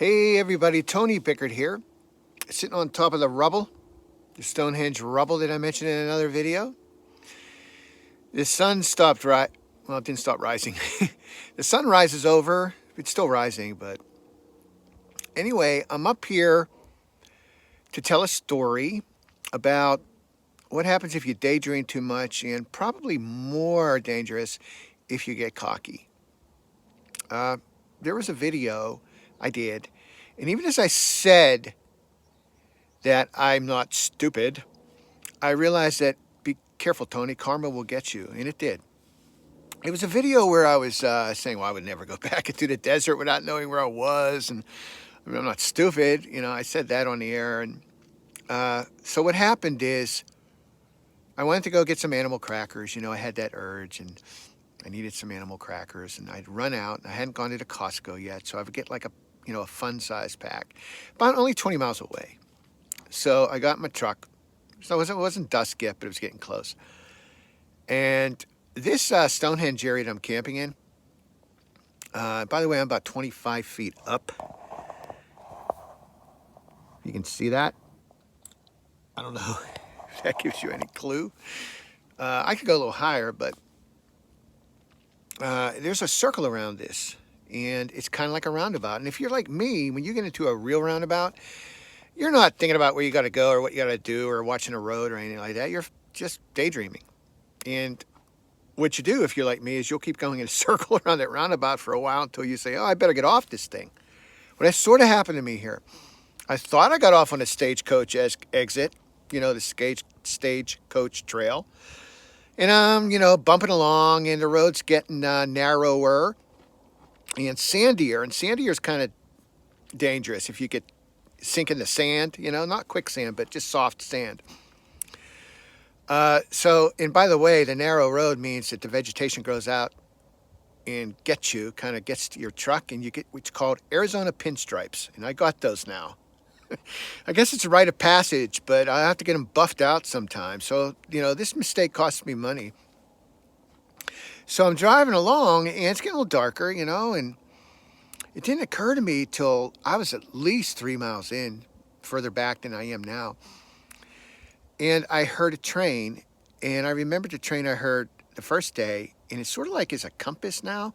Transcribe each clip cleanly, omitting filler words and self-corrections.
Hey everybody, Tony Pickard here, sitting on top of the rubble, the Stonehenge rubble that I mentioned in another video. The sun stopped well, it didn't stop rising. The sun rises over, it's still rising, but anyway, I'm up here to tell a story about what happens if you daydream too much, and probably more dangerous if you get cocky. There was a video I did, and even as I said that I'm not stupid, I realized that, be careful, Tony, karma will get you, and it did. It was a video where I was saying, well, I would never go back into the desert without knowing where I was, and I mean, I'm not stupid, I said that on the air, and so what happened is I wanted to go get some animal crackers. I had that urge, and I needed some animal crackers, and I'd run out, and I hadn't gone to Costco yet, so I would get like a fun-size pack, about only 20 miles away. So I got in my truck. So it wasn't dusk yet, but it was getting close. And this Stonehenge area that I'm camping in, by the way, I'm about 25 feet up. You can see that. I don't know if that gives you any clue. I could go a little higher, but there's a circle around this, and it's kind of like a roundabout. And if you're like me, when you get into a real roundabout, you're not thinking about where you got to go or what you got to do or watching a road or anything like that. You're just daydreaming. And what you do, if you're like me, is you'll keep going in a circle around that roundabout for a while until you say, oh, I better get off this thing. Well, that sort of happened to me here. I thought I got off on a stagecoach exit, the stagecoach trail. And I'm, bumping along, and the road's getting narrower and sandier. And sandier is kind of dangerous if you get sink in the sand, not quicksand, but just soft sand. And by the way, the narrow road means that the vegetation grows out and gets to your truck, and you get what's called Arizona pinstripes. And I got those now. I guess it's a rite of passage, but I have to get them buffed out sometimes. So, this mistake costs me money. So I'm driving along, and it's getting a little darker, and it didn't occur to me till I was at least 3 miles in, further back than I am now. And I heard a train, and I remembered the train I heard the first day, and it's sort of like it's a compass now,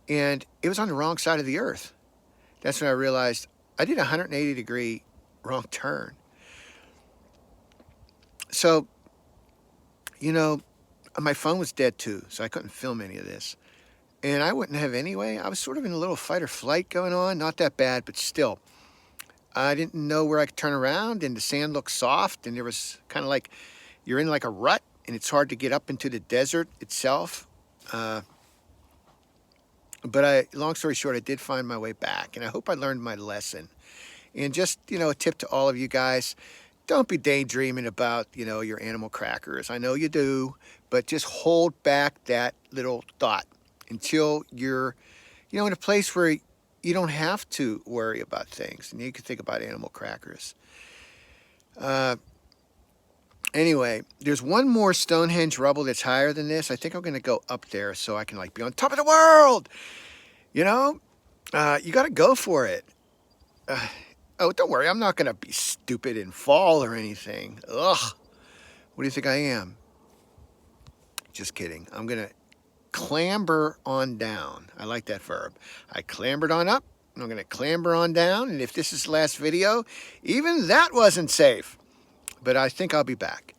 and it was on the wrong side of the earth. That's when I realized I did a 180-degree wrong turn. So, my phone was dead too, so I couldn't film any of this. And I wouldn't have anyway. I was sort of in a little fight or flight going on. Not that bad, but still. I didn't know where I could turn around, and the sand looked soft, and there was kind of like you're in like a rut, and it's hard to get up into the desert itself. But long story short, I did find my way back, and I hope I learned my lesson. And just, a tip to all of you guys, don't be daydreaming about, your animal crackers. I know you do, but just hold back that little thought until you're, in a place where you don't have to worry about things, and you can think about animal crackers. Anyway, there's one more Stonehenge rubble that's higher than this. I think I'm going to go up there so I can be on top of the world. You got to go for it. Oh, don't worry. I'm not going to be stupid and fall or anything. Ugh. What do you think I am? Just kidding. I'm going to clamber on down. I like that verb. I clambered on up, and I'm going to clamber on down. And if this is the last video, even that wasn't safe. But I think I'll be back.